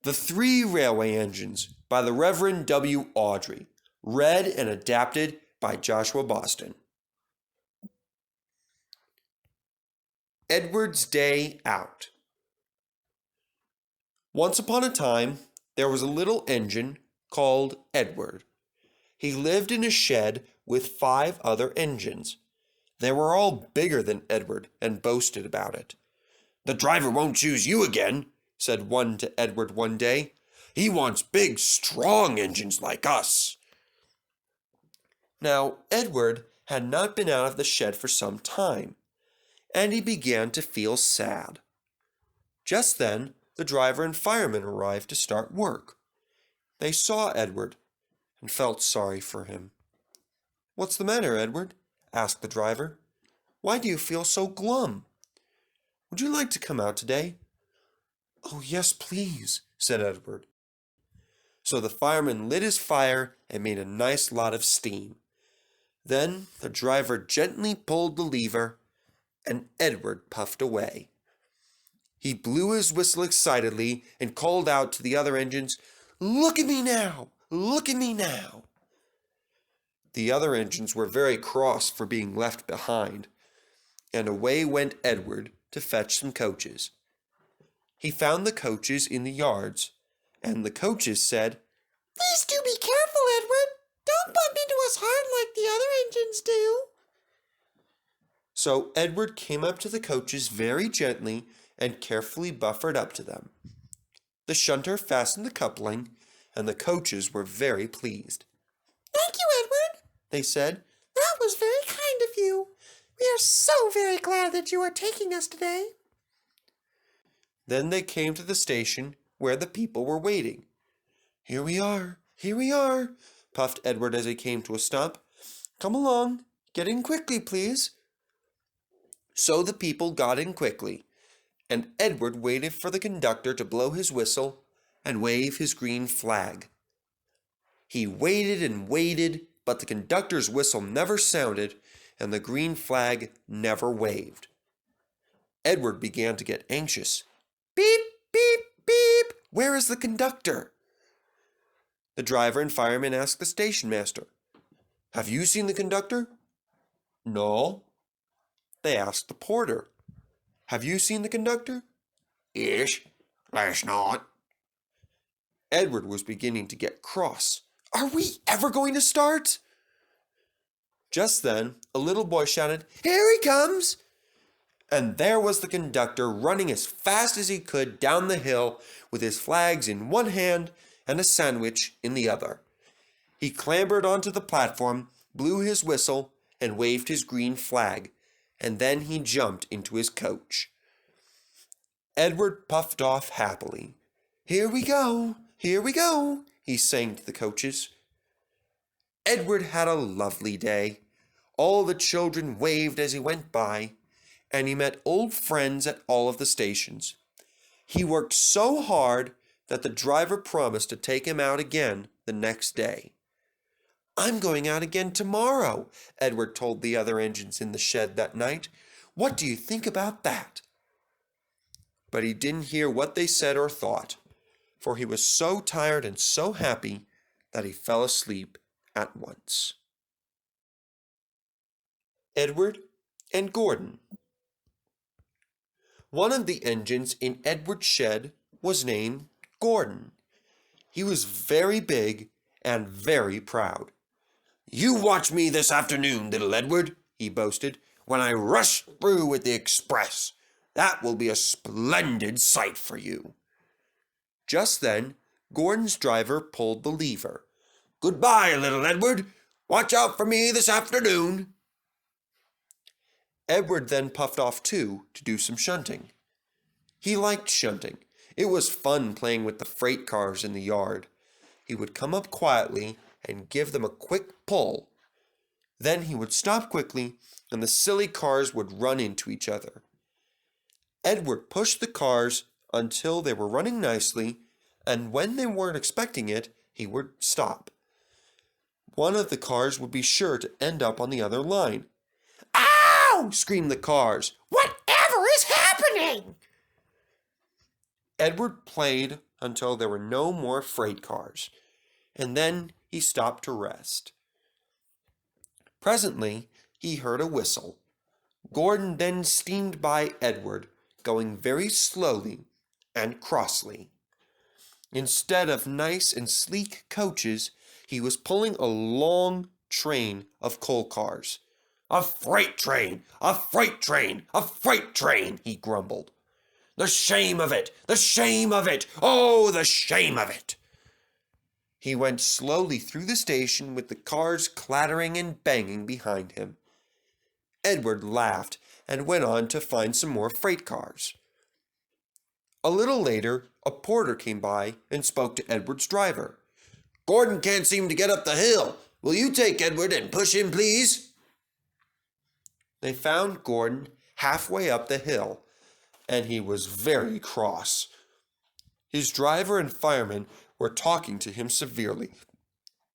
The Three Railway Engines by the Reverend W. Awdry, read and adapted by Joshua Boston. Edward's Day Out. Once upon a time, there was a little engine called Edward. He lived in a shed with 5 other engines. They were all bigger than Edward and boasted about it. "The driver won't choose you again," said one to Edward one day. "He wants big, strong engines like us." Now, Edward had not been out of the shed for some time, and he began to feel sad. Just then, the driver and fireman arrived to start work. They saw Edward and felt sorry for him. "What's the matter, Edward?" asked the driver. "Why do you feel so glum? Would you like to come out today?" "Oh, yes, please," said Edward. So the fireman lit his fire and made a nice lot of steam. Then the driver gently pulled the lever, and Edward puffed away. He blew his whistle excitedly and called out to the other engines, "Look at me now! Look at me now!" The other engines were very cross for being left behind, and away went Edward to fetch some coaches. He found the coaches in the yards, and the coaches said, "Please do be careful, Edward. Don't bump into us hard like the other engines do." So Edward came up to the coaches very gently and carefully buffered up to them. The shunter fastened the coupling, and the coaches were very pleased. "Thank you, Edward," they said. "That was very kind of you. We are so very glad that you are taking us today." Then they came to the station where the people were waiting. Here we are, puffed Edward as he came to a stop. "Come along, get in quickly, please." So the people got in quickly, and Edward waited for the conductor to blow his whistle and wave his green flag. He waited and waited, but the conductor's whistle never sounded, and the green flag never waved. Edward began to get anxious. "Beep, beep, beep! Where is the conductor?" The driver and fireman asked the station master, "Have you seen the conductor?" "No." They asked the porter, "Have you seen the conductor?" "Yes, last night." Edward was beginning to get cross. "Are we ever going to start?" Just then, a little boy shouted, "Here he comes!" And there was the conductor running as fast as he could down the hill with his flags in one hand and a sandwich in the other. He clambered onto the platform, blew his whistle, and waved his green flag, and then he jumped into his coach. Edward puffed off happily. Here we go, he sang to the coaches. Edward had a lovely day. All the children waved as he went by, and he met old friends at all of the stations. He worked so hard that the driver promised to take him out again the next day. "I'm going out again tomorrow," Edward told the other engines in the shed that night. "What do you think about that?" But he didn't hear what they said or thought, for he was so tired and so happy that he fell asleep at once. Edward and Gordon. One of the engines in Edward's shed was named Gordon. He was very big and very proud. "You watch me this afternoon, little Edward," he boasted, "when I rush through with the express. That will be a splendid sight for you." Just then, Gordon's driver pulled the lever. "Goodbye, little Edward. Watch out for me this afternoon." Edward then puffed off too to do some shunting. He liked shunting. It was fun playing with the freight cars in the yard. He would come up quietly and give them a quick pull. Then he would stop quickly, and the silly cars would run into each other. Edward pushed the cars until they were running nicely, and when they weren't expecting it, he would stop. One of the cars would be sure to end up on the other line. "Ow!" screamed the cars. "Whatever is happening?" Edward played until there were no more freight cars, and then he stopped to rest. Presently, he heard a whistle. Gordon then steamed by Edward, going very slowly and crossly. Instead of nice and sleek coaches, he was pulling a long train of coal cars. "A freight train! A freight train! A freight train!" he grumbled. "The shame of it! The shame of it! Oh, the shame of it!" He went slowly through the station with the cars clattering and banging behind him. Edward laughed and went on to find some more freight cars. A little later, a porter came by and spoke to Edward's driver. "Gordon can't seem to get up the hill. Will you take Edward and push him, please?" They found Gordon halfway up the hill, and he was very cross. His driver and fireman were talking to him severely.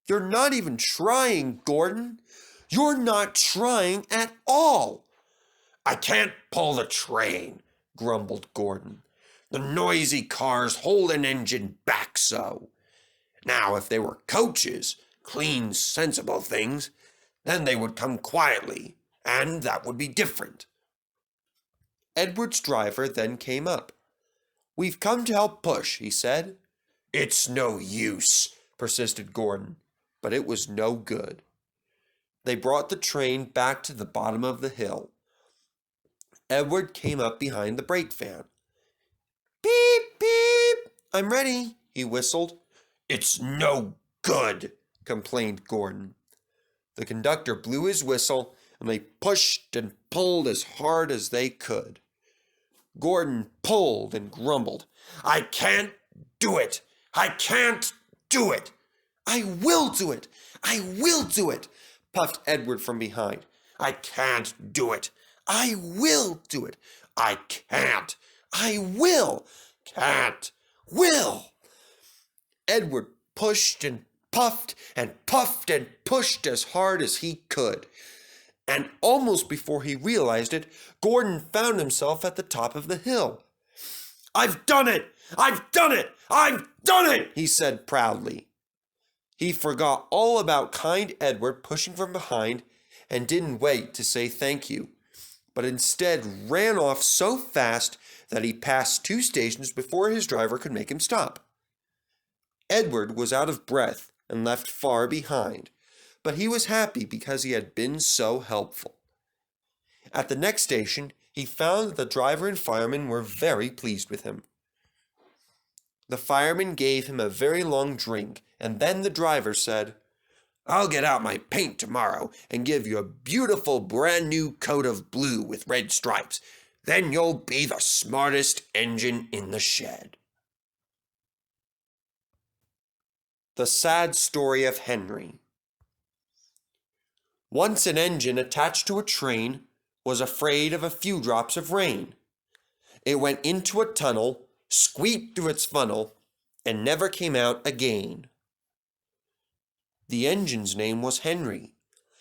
"You're not even trying, Gordon. You're not trying at all." "I can't pull the train," grumbled Gordon. "The noisy cars hold an engine back so. Now, if they were coaches, clean, sensible things, then they would come quietly, and that would be different." Edward's driver then came up. "We've come to help push," he said. "It's no use," persisted Gordon, but it was no good. They brought the train back to the bottom of the hill. Edward came up behind the brake van. "Beep, beep, I'm ready," he whistled. "It's no good," complained Gordon. The conductor blew his whistle, and they pushed and pulled as hard as they could. Gordon pulled and grumbled. "I can't do it. I can't do it." "I will do it. I will do it," puffed Edward from behind. "I can't do it. I will do it. I can't. I will. Can't. Will." Edward pushed and puffed and puffed and pushed as hard as he could. And almost before he realized it, Gordon found himself at the top of the hill. "I've done it! I've done it! I've done it!" he said proudly. He forgot all about kind Edward pushing from behind and didn't wait to say thank you, but instead ran off so fast that he passed 2 stations before his driver could make him stop. Edward was out of breath and left far behind, but he was happy because he had been so helpful. At the next station, he found that the driver and fireman were very pleased with him. The fireman gave him a very long drink, and then the driver said, "I'll get out my paint tomorrow and give you a beautiful brand new coat of blue with red stripes. Then you'll be the smartest engine in the shed." The Sad Story of Henry. Once an engine attached to a train was afraid of a few drops of rain. It went into a tunnel, squeaked through its funnel, and never came out again. The engine's name was Henry.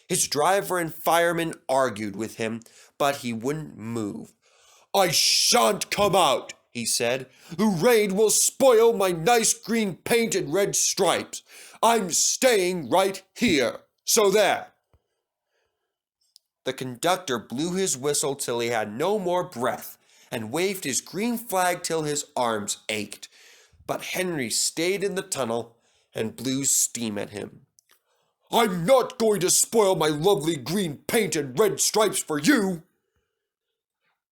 His driver and fireman argued with him, but he wouldn't move. "I shan't come out," he said. "The rain will spoil my nice green paint and red stripes. I'm staying right here. So there." The conductor blew his whistle till he had no more breath, and waved his green flag till his arms ached. But Henry stayed in the tunnel and blew steam at him. "I'm not going to spoil my lovely green paint and red stripes for you."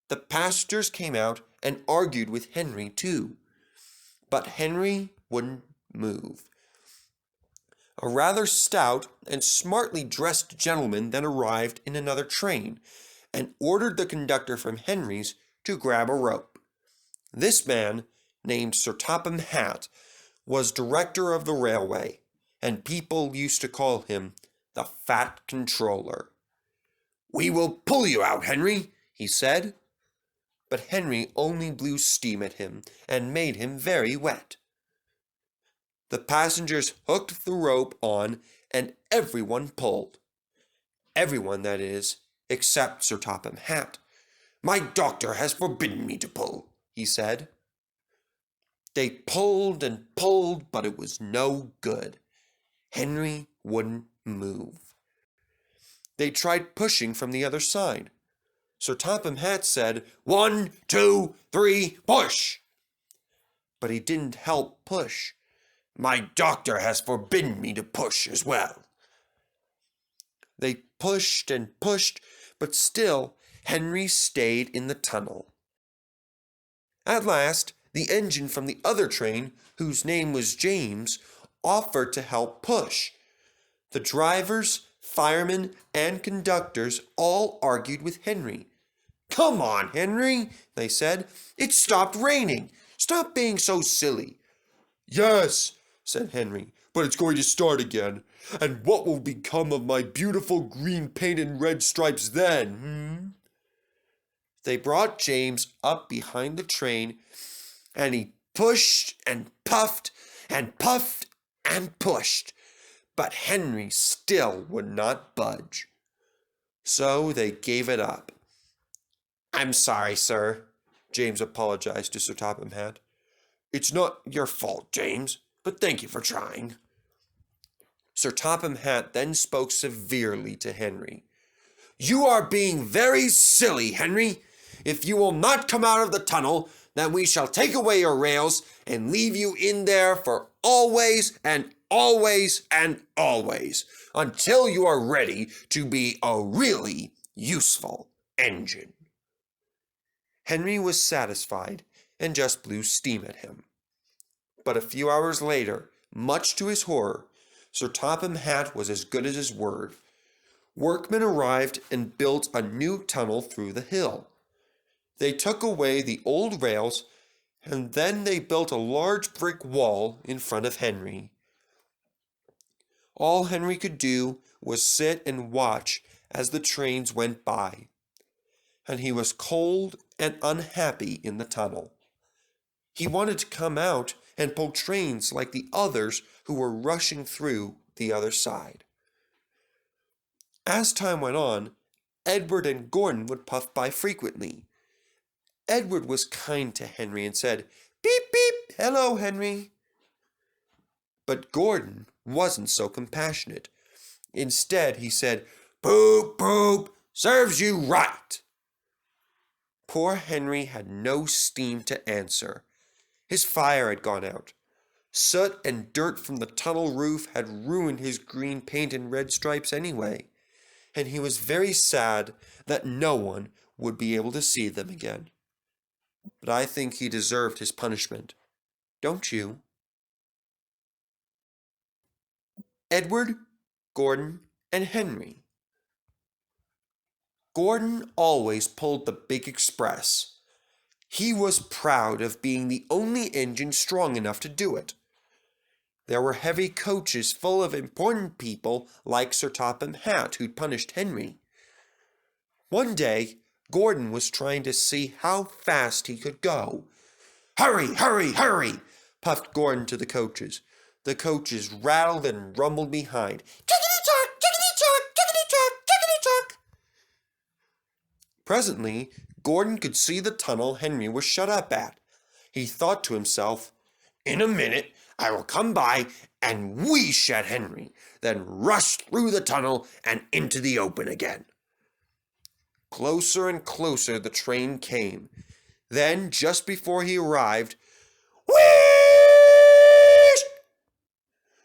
The passengers came out and argued with Henry too, but Henry wouldn't move. A rather stout and smartly dressed gentleman then arrived in another train and ordered the conductor from Henry's to grab a rope. This man, named Sir Topham Hatt, was director of the railway, and people used to call him the Fat Controller. "We will pull you out, Henry," he said. But Henry only blew steam at him and made him very wet. The passengers hooked the rope on, and everyone pulled. Everyone, that is, except Sir Topham Hatt. "My doctor has forbidden me to pull," he said. They pulled and pulled, but it was no good. Henry wouldn't move. They tried pushing from the other side. Sir Topham Hatt said, 1, 2, 3, push! But he didn't help push. My doctor has forbidden me to push as well. They pushed and pushed, but still Henry stayed in the tunnel. At last, the engine from the other train, whose name was James, offered to help push. The drivers, firemen, and conductors all argued with Henry. Come on, Henry, they said. It stopped raining. Stop being so silly. Yes, said Henry, but it's going to start again. And what will become of my beautiful green paint and red stripes then? They brought James up behind the train, and he pushed and puffed and puffed and pushed, but Henry still would not budge. So they gave it up. I'm sorry, sir, James apologized to Sir Topham Hatt. It's not your fault, James, but thank you for trying. Sir Topham Hatt then spoke severely to Henry. You are being very silly, Henry. If you will not come out of the tunnel, then we shall take away your rails and leave you in there for always and always and always, until you are ready to be a really useful engine. Henry was satisfied and just blew steam at him. But a few hours later, much to his horror, Sir Topham Hatt was as good as his word. Workmen arrived and built a new tunnel through the hill. They took away the old rails, and then they built a large brick wall in front of Henry. All Henry could do was sit and watch as the trains went by, and he was cold and unhappy in the tunnel. He wanted to come out and pull trains like the others who were rushing through the other side. As time went on, Edward and Gordon would puff by frequently. Edward was kind to Henry and said, beep, beep, hello, Henry. But Gordon wasn't so compassionate. Instead, he said, poop, poop, serves you right. Poor Henry had no steam to answer. His fire had gone out. Soot and dirt from the tunnel roof had ruined his green paint and red stripes anyway, and he was very sad that no one would be able to see them again. But I think he deserved his punishment. Don't you? Edward, Gordon, and Henry. Gordon always pulled the big express. He was proud of being the only engine strong enough to do it. There were heavy coaches full of important people like Sir Topham Hatt who'd punished Henry. One day, Gordon was trying to see how fast he could go. Hurry, hurry, hurry, puffed Gordon to the coaches. The coaches rattled and rumbled behind. Chickadee-chock, chickadee-chock, chickadee-chock, chickadee-chock. Presently, Gordon could see the tunnel Henry was shut up at. He thought to himself, in a minute I will come by and wheesh at Henry, then rush through the tunnel and into the open again. Closer and closer the train came. Then, just before he arrived, wheesh!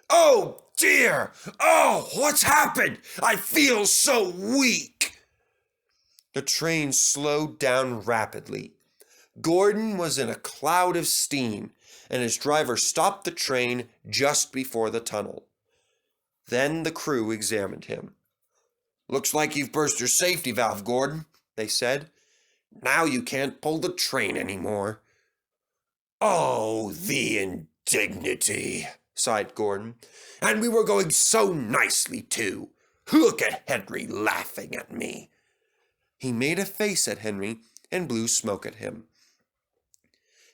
Oh dear! Oh, what's happened? I feel so weak! The train slowed down rapidly. Gordon was in a cloud of steam, and his driver stopped the train just before the tunnel. Then the crew examined him. Looks like you've burst your safety valve, Gordon, they said. Now you can't pull the train anymore. Oh, the indignity, sighed Gordon. And we were going so nicely, too. Look at Henry laughing at me. He made a face at Henry and blew smoke at him.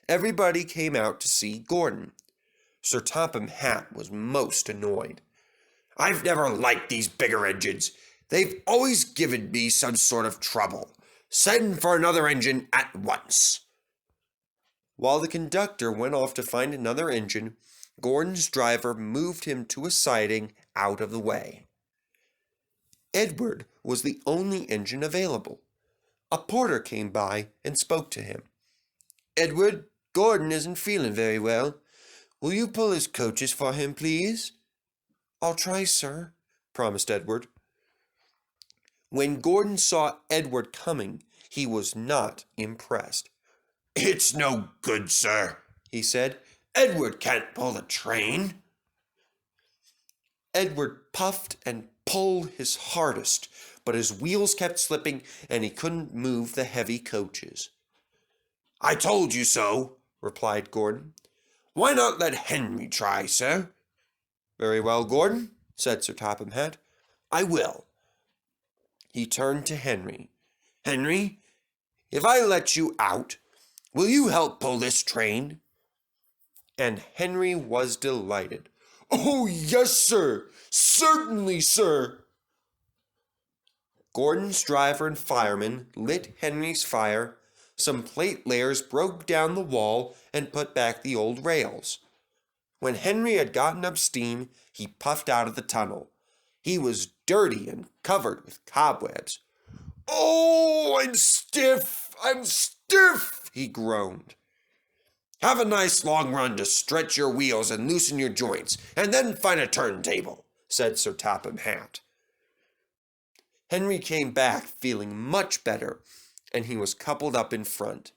Everybody came out to see Gordon. Sir Topham Hatt was most annoyed. I've never liked these bigger engines. They've always given me some sort of trouble. Send for another engine at once. While the conductor went off to find another engine, Gordon's driver moved him to a siding out of the way. Edward was the only engine available. A porter came by and spoke to him. "Edward, Gordon isn't feeling very well. Will you pull his coaches for him, please?" "I'll try, sir," promised Edward. When Gordon saw Edward coming, he was not impressed. "It's no good, sir," he said. "Edward can't pull a train." Edward puffed and pulled his hardest, but his wheels kept slipping and he couldn't move the heavy coaches. "I told you so," replied Gordon. "Why not let Henry try, sir?" "Very well, Gordon," said Sir Topham Hatt. "I will." He turned to Henry. "Henry, if I let you out, will you help pull this train?" And Henry was delighted. "Oh, yes, sir. Certainly, sir." Gordon's driver and fireman lit Henry's fire. Some plate layers broke down the wall and put back the old rails. When Henry had gotten up steam, he puffed out of the tunnel. He was dirty and covered with cobwebs. "Oh, I'm stiff, he groaned. "Have a nice long run to stretch your wheels and loosen your joints, and then find a turntable," said Sir Topham Hatt. Henry came back feeling much better, and he was coupled up in front.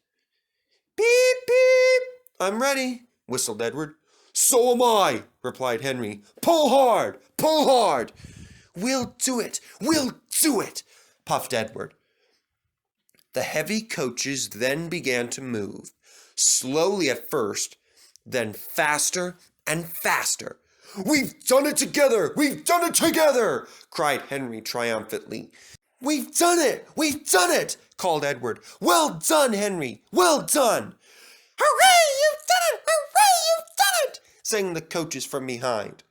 "Beep, beep, I'm ready," whistled Edward. "So am I," replied Henry. "Pull hard, pull hard." We'll do it, puffed Edward. The heavy coaches then began to move, slowly at first, then faster and faster. "We've done it together! We've done it together!" cried Henry triumphantly. We've done it!" called Edward. "Well done, Henry! Well done!" "Hooray, you've done it! Hooray, you've done it!" sang the coaches from behind.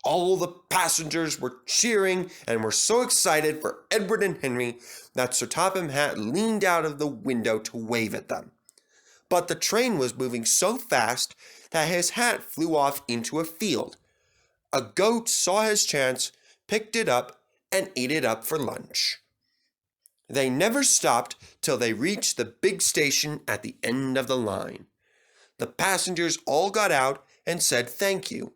All the passengers were cheering and were so excited for Edward and Henry that Sir Topham Hatt leaned out of the window to wave at them. But the train was moving so fast that his hat flew off into a field. A goat saw his chance, picked it up, and ate it up for lunch. They never stopped till they reached the big station at the end of the line. The passengers all got out and said thank you,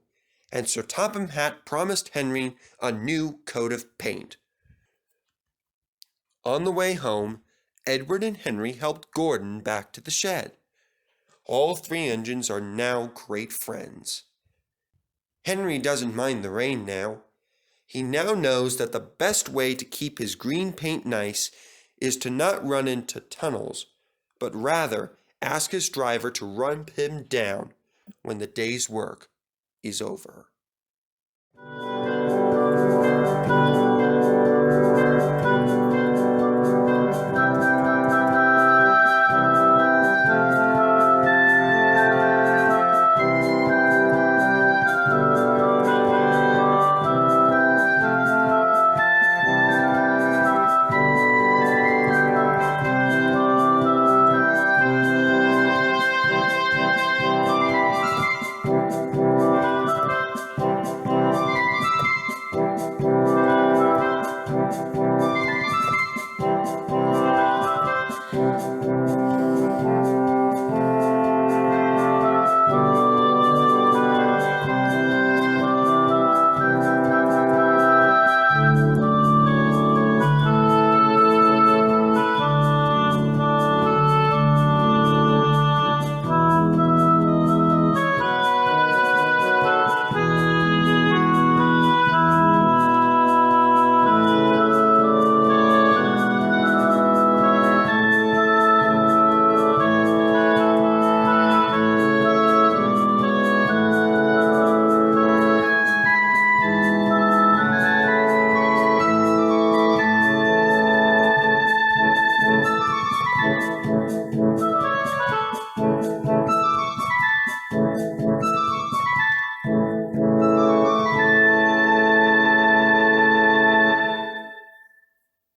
and Sir Topham Hatt promised Henry a new coat of paint. On the way home, Edward and Henry helped Gordon back to the shed. All three engines are now great friends. Henry doesn't mind the rain now. He now knows that the best way to keep his green paint nice is to not run into tunnels, but rather ask his driver to run him down when the day's work is over.